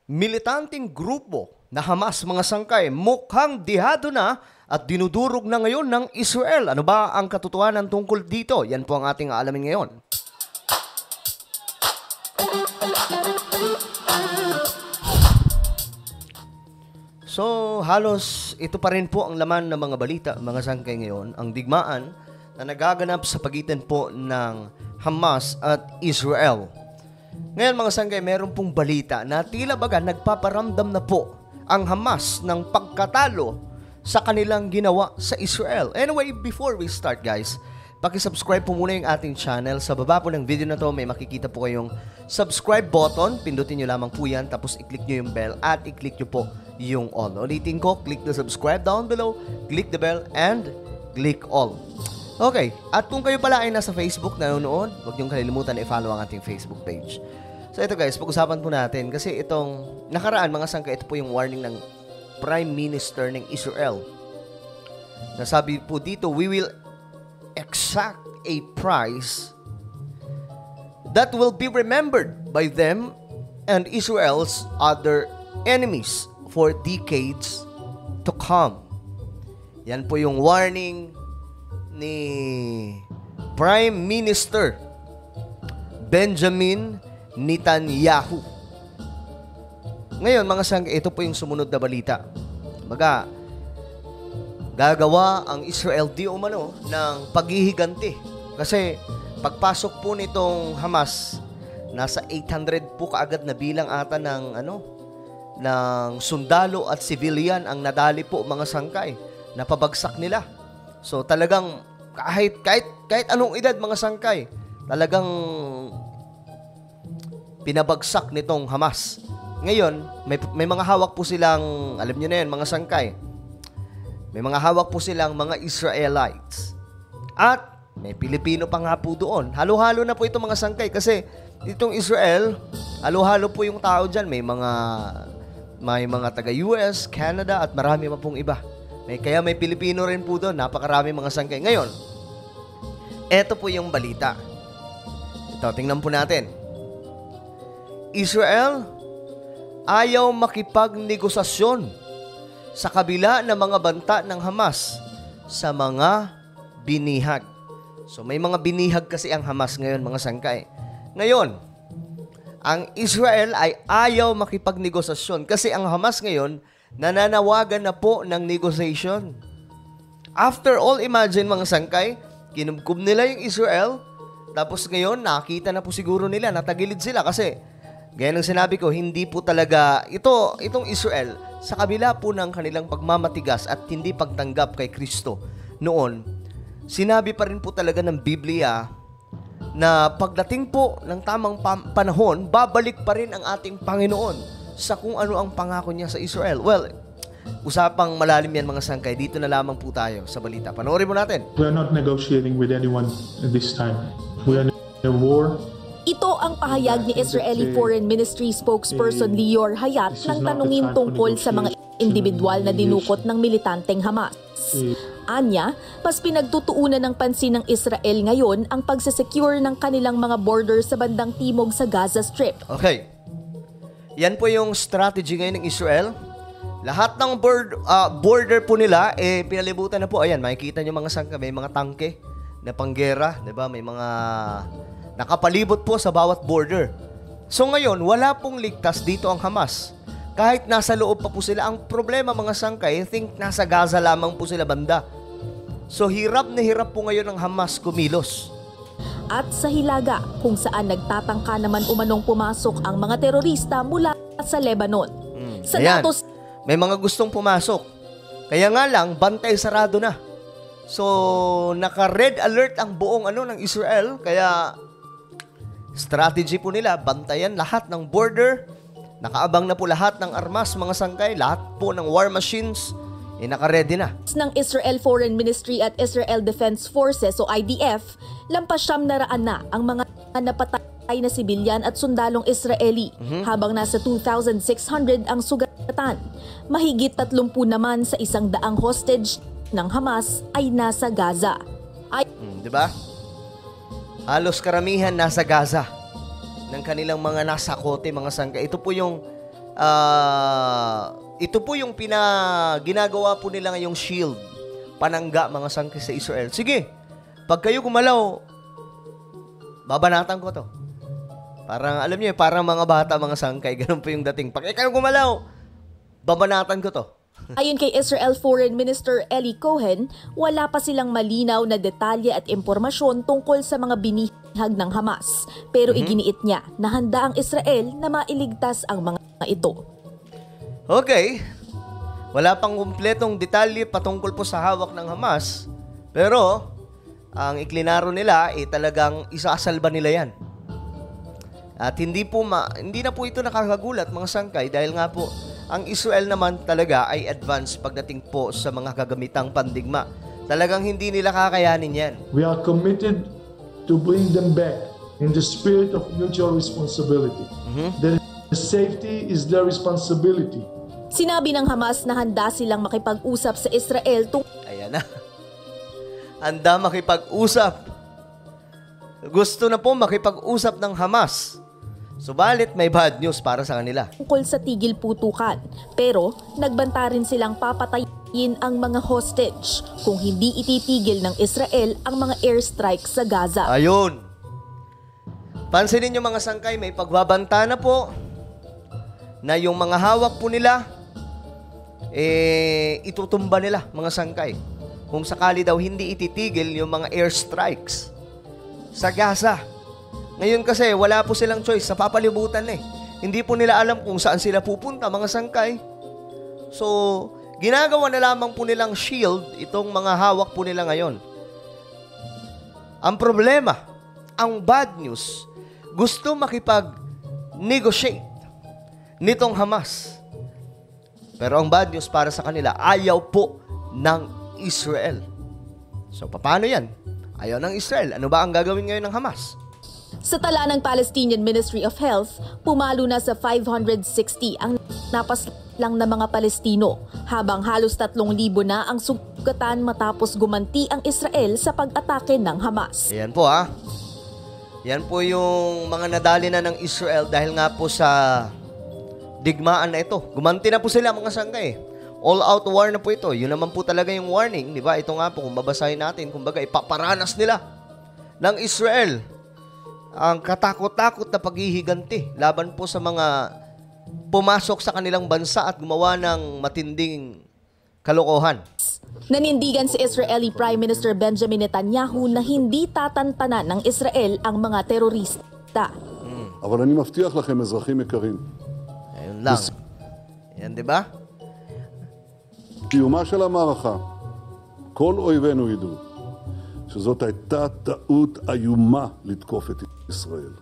Militanteng grupo na Hamas mga sangkay mukhang dihado na at dinudurog na ngayon ng Israel. Ano ba ang katotohanan tungkol dito? Yan po ang ating aalamin ngayon. So, halos ito pa rin po ang laman ng mga balita, mga sangkay ngayon, ang digmaan na nagaganap sa pagitan po ng Hamas at Israel. Ngayon mga sangkay, meron pong balita na tila baga nagpaparamdam na po ang Hamas ng pagkatalo sa kanilang ginawa sa Israel. Anyway, before we start guys, paki-subscribe po muna yung ating channel. Sa baba po ng video na to may makikita po kayong subscribe button. Pindutin nyo lamang po yan, tapos i-click nyo yung bell at i-click nyo po yung all. Ulitin ko, click the subscribe down below, click the bell and click all. Okay, at kung kayo pala ay nasa Facebook nanonood, huwag niyong kalilimutan i-follow ang ating Facebook page. So ito guys, pag-usapan po natin kasi itong nakaraan mga sangkay, ito po yung warning ng Prime Minister ng Israel. Nasabi po dito, we will exact a price that will be remembered by them and Israel's other enemies for decades to come. Yan po yung warning ni Prime Minister Benjamin Netanyahu. Ngayon mga sangkay, ito po yung sumunod na balita. Baga, gagawa ang Israel di umano ng paghihiganti. Kasi pagpasok po nitong Hamas, nasa 800 po kaagad na bilang ata ng sundalo at civilian ang nadali po mga sangkay. Napabagsak nila. So talagang kahit anong edad mga sangkay, talagang pinabagsak nitong Hamas. Ngayon, may mga hawak po silang, alam niyo na yan mga sangkay, may mga hawak po silang mga Israelites. At may Pilipino pa nga po doon. Halo-halo na po ito mga sangkay kasi itong Israel, halo-halo po yung tao dyan. May mga taga-US, Canada at marami pa pong iba. Kaya may Pilipino rin po doon. Napakarami mga sangkay. Ngayon, eto po yung balita. Ito, tingnan po natin. Israel ayaw makipagnegosasyon sa kabila ng mga banta ng Hamas sa mga binihag. So may mga binihag kasi ang Hamas ngayon mga sangkay. Ngayon, ang Israel ay ayaw makipagnegosasyon kasi ang Hamas ngayon nananawagan na po ng negotiation. After all, imagine mga sangkay, kinubkob nila yung Israel, tapos ngayon nakita na po siguro nila, natagilid sila kasi gaya ng sinabi ko, hindi po talaga itong Israel, sa kabila po ng kanilang pagmamatigas at hindi pagtanggap kay Kristo noon, sinabi pa rin po talaga ng Biblia na pagdating po ng tamang panahon, babalik pa rin ang ating Panginoon sa kung ano ang pangako niya sa Israel. Well, usapang malalim yan mga sangkay. Dito na lamang po tayo sa balita. Panoorin mo natin. We are not negotiating with anyone at this time. We are in a war. Ito ang pahayag ni Israeli Foreign Ministry spokesperson Lior Hayat nang tanungin tungkol sa mga individual na dinukot ng militanteng Hamas. Anya, mas pinagtutuunan ng pansin ng Israel ngayon ang pagsesecure ng kanilang mga border sa bandang timog sa Gaza Strip. Okay. Yan po yung strategy ngayon ng Israel. Lahat ng border po nila, pinalibutan na po. Ayan, makikita nyo mga sangka, may mga tangke na panggera, diba? May mga nakapalibot po sa bawat border. So ngayon, wala pong ligtas dito ang Hamas. Kahit nasa loob pa po sila, ang problema mga sangkay, I think nasa Gaza lamang po sila banda. So hirap na hirap po ngayon ang Hamas kumilos. At sa Hilaga, kung saan nagtatangka naman umanong pumasok ang mga terorista mula sa Lebanon. Sa Ayan, datos, may mga gustong pumasok. Kaya nga lang, bantay sarado na. So, naka-red alert ang buong ng Israel. Kaya, strategy po nila, bantayan lahat ng border. Nakaabang na po lahat ng armas, mga sangkay. Lahat po ng war machines, naka-ready na. Ng Israel Foreign Ministry at Israel Defense Forces o IDF, lampas 700 na ang mga napatay na sibilyan at sundalong Israeli, habang nasa 2,600 ang sugatan. Mahigit 30 naman sa 100 hostage ng Hamas ay nasa Gaza. Diba? Halos karamihan nasa Gaza ng kanilang mga nasakote, mga sangka. Ito po yung ito po yung ginagawa po nila ngayong shield, panangga mga sangkay sa Israel. Sige, pag kayo gumalaw, babanatan ko to. Parang, alam niyo, parang mga bata, mga sangkay, ganun po yung dating. Pag kayo gumalaw, babanatan ko to. Ayon kay Israel Foreign Minister Eli Cohen, wala pa silang malinaw na detalye at impormasyon tungkol sa mga binihag ng Hamas. Pero iginiit niya na handa ang Israel na mailigtas ang mga ito. Okay. Wala pang kumpletong detalye patungkol po sa hawak ng Hamas. Pero, ang iklinaro nila, talagang isasalba nila yan. At hindi na po ito nakakagulat mga sangkay dahil nga po ang Israel naman talaga ay advanced pagdating po sa mga gagamitang pandigma. Talagang hindi nila kakayanin yan. We are committed to bring them back in the spirit of mutual responsibility. Their safety is their responsibility. Sinabi ng Hamas na handa silang makipag-usap sa Israel Ayan na. Handa makipag-usap. Gusto na po makipag-usap ng Hamas. Subalit may bad news para sa kanila. Tungkol sa tigil putukan. Pero nagbanta rin silang papatayin ang mga hostage kung hindi ititigil ng Israel ang mga airstrikes sa Gaza. Ayun. Pansinin nyo mga sangkay, may pagbabanta na po na yung mga hawak po nila, itutumba nila mga sangkay. Kung sakali daw hindi ititigil yung mga airstrikes sa Gaza. Ngayon kasi wala po silang choice sa papalibutan Hindi po nila alam kung saan sila pupunta mga sangkay. So, ginagawa na lamang po nilang shield itong mga hawak po nila ngayon. Ang problema, ang bad news, gusto makipag-negotiate nitong Hamas. Pero ang bad news para sa kanila, ayaw po ng Israel. So, paano yan? Ayaw ng Israel. Ano ba ang gagawin ngayon ng Hamas? Sa tala ng Palestinian Ministry of Health, pumalo na sa 560 ang napas lang na mga Palestino, habang halos 3,000 na ang sugatan matapos gumanti ang Israel sa pag-atake ng Hamas. Ayan po Yan po yung mga nadali na ng Israel dahil nga po sa digmaan na ito. Gumanti na po sila mga sangkay. All-out war na po ito. Yun naman po talaga yung warning, di ba? Ito nga po, kung babasahin natin, kumbaga ipaparanas nila ng Israel ang katakot-takot na paghihiganti laban po sa mga pumasok sa kanilang bansa at gumawa ng matinding kalokohan. Nanindigan si Israeli Prime Minister Benjamin Netanyahu na hindi tatantanan ng Israel ang mga terorista. אבל אני מבטיח לכם, אזרחים יקרים, Ayun lang. Yan, di ba? קיומה של המערכה, כל אויבינו ידעו שזאת הייתה טעות איומה לתקוף את ישראל.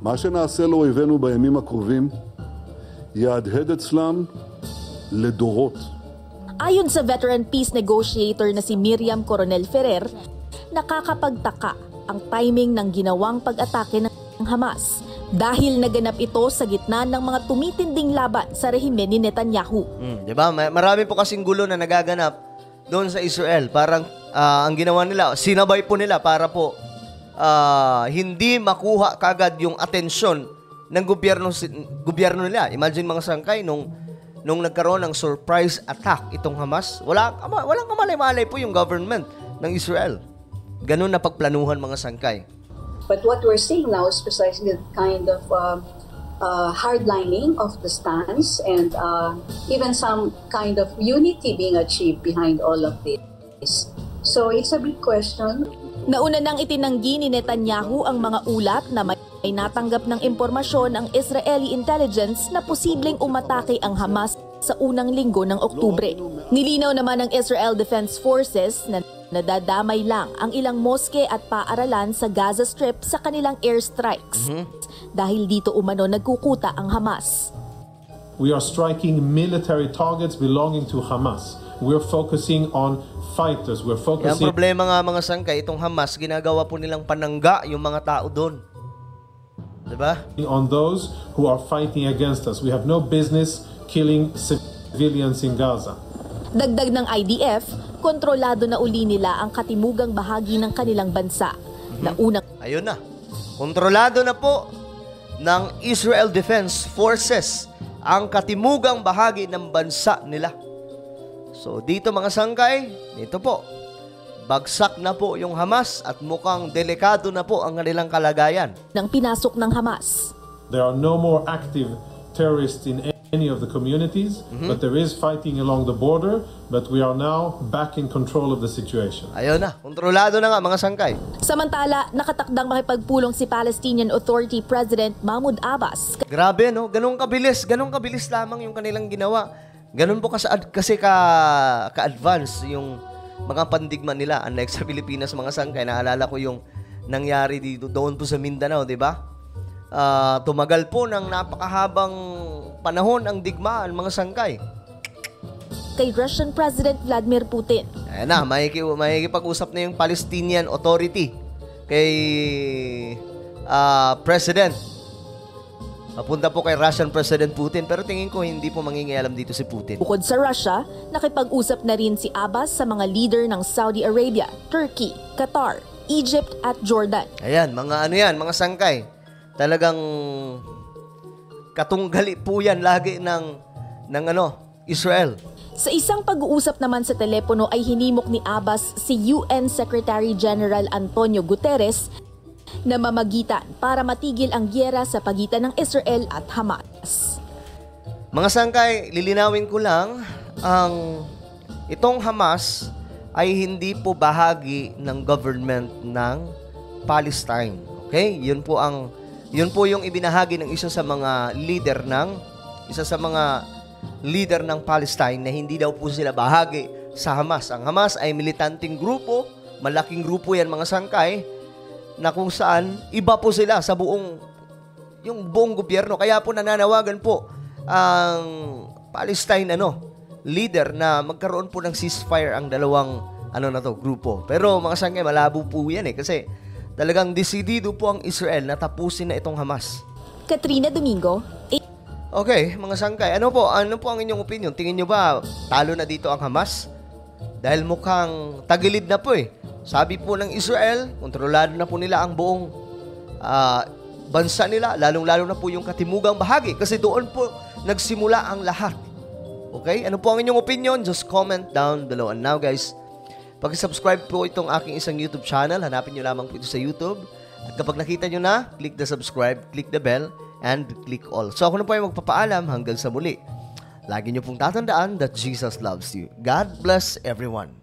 מה שנעשה לאויבינו בימים הקרובים יהדהד אצלם לדורות. Ayon sa veteran peace negotiator na si Miriam Coronel Ferrer, nakakapagtaka ang timing ng ginawang pag-atake ng Hamas dahil naganap ito sa gitna ng mga tumitinding laban sa rehime ni Netanyahu. Di ba? Marami po kasing gulo na nagaganap doon sa Israel. Parang ang ginawa nila, sinabay po nila para po hindi makuha kagad yung atensyon ng gobyerno nila. Imagine mga sangkay nung nagkaroon ng surprise attack itong Hamas, walang kamalay-malay po yung government ng Israel. Ganun na pagplanuhan mga sangkay. But what we're seeing now is precisely the kind of hardlining of the stance and even some kind of unity being achieved behind all of this. So it's a big question. Nauna nang itinanggi ni Netanyahu ang mga ulat na may natanggap ng impormasyon ang Israeli intelligence na posibleng umatake ang Hamas sa unang linggo ng Oktubre. Nilinaw naman ng Israel Defense Forces na nadadamay lang ang ilang moske at paaralan sa Gaza Strip sa kanilang airstrikes. Dahil dito umano nagkukuta ang Hamas. We are striking military targets belonging to Hamas. We're focusing on fighters. We're Yung focusing problema nga mga sangkay, itong Hamas, ginagawa po nilang panangga yung mga tao doon. Diba? on those who are fighting against us. We have no business killing civilians in Gaza. Dagdag ng IDF, kontrolado na uli nila ang katimugang bahagi ng kanilang bansa. Na unang Ayun na. Kontrolado na po ng Israel Defense Forces ang katimugang bahagi ng bansa nila. So dito mga sangkay, dito po, bagsak na po yung Hamas at mukhang delikado na po ang kanilang kalagayan. Nang pinasok ng Hamas. There are no more active terrorists in any of the communities, but there is fighting along the border, but we are now back in control of the situation. Ayun na, kontrolado na nga mga sangkay. Samantala, nakatakdang makipagpulong si Palestinian Authority President Mahmoud Abbas. Grabe no, ganun kabilis lamang yung kanilang ginawa. Ganun po kasi ka-advance yung mga pandigma nila. Unlike sa Pilipinas mga sangkay, naalala ko yung nangyari dito doon po sa Mindanao, di ba? Tumagal po ng napakahabang panahon ang digmaan mga sangkay. Kay Russian President Vladimir Putin. Ayan na, makikipag-usap na yung Palestinian Authority kay President. Papunta po kay Russian President Putin, pero tingin ko hindi po mangingialam dito si Putin. Bukod sa Russia, nakipag-usap na rin si Abbas sa mga leader ng Saudi Arabia, Turkey, Qatar, Egypt at Jordan. Ayan, mga sangkay. Talagang katunggali po yan lagi ng Israel. Sa isang pag-uusap naman sa telepono ay hinimok ni Abbas si UN Secretary General Antonio Guterres na mamagitan para matigil ang giyera sa pagitan ng Israel at Hamas. Mga sangkay, lilinawin ko lang, itong Hamas ay hindi po bahagi ng government ng Palestine. Okay? Yun po yung ibinahagi ng isa sa mga leader ng Palestine na hindi daw po sila bahagi sa Hamas. Ang Hamas ay militanteng grupo, malaking grupo yan mga sangkay, na kung saan iba po sila sa buong gobyerno. Kaya po nananawagan po ang Palestine leader na magkaroon po ng ceasefire ang dalawang grupo. Pero mga sangkay, malabo po yan kasi talagang desidido po ang Israel na tapusin na itong Hamas. Katrina Domingo. Okay, mga sangkay, ano po ang inyong opinion? Tingin nyo ba talo na dito ang Hamas? Dahil mukhang tagilid na po Sabi po ng Israel, kontrolado na po nila ang buong bansa nila, lalong-lalo na po yung katimugang bahagi kasi doon po nagsimula ang lahat. Okay? Ano po ang inyong opinion? Just comment down below. And now guys, pag-subscribe po itong aking isang YouTube channel. Hanapin nyo lamang po ito sa YouTube. At kapag nakita nyo na, click the subscribe, click the bell, and click all. So ako na po ay magpapaalam hanggang sa muli. Lagi nyo pong tatandaan that Jesus loves you. God bless everyone.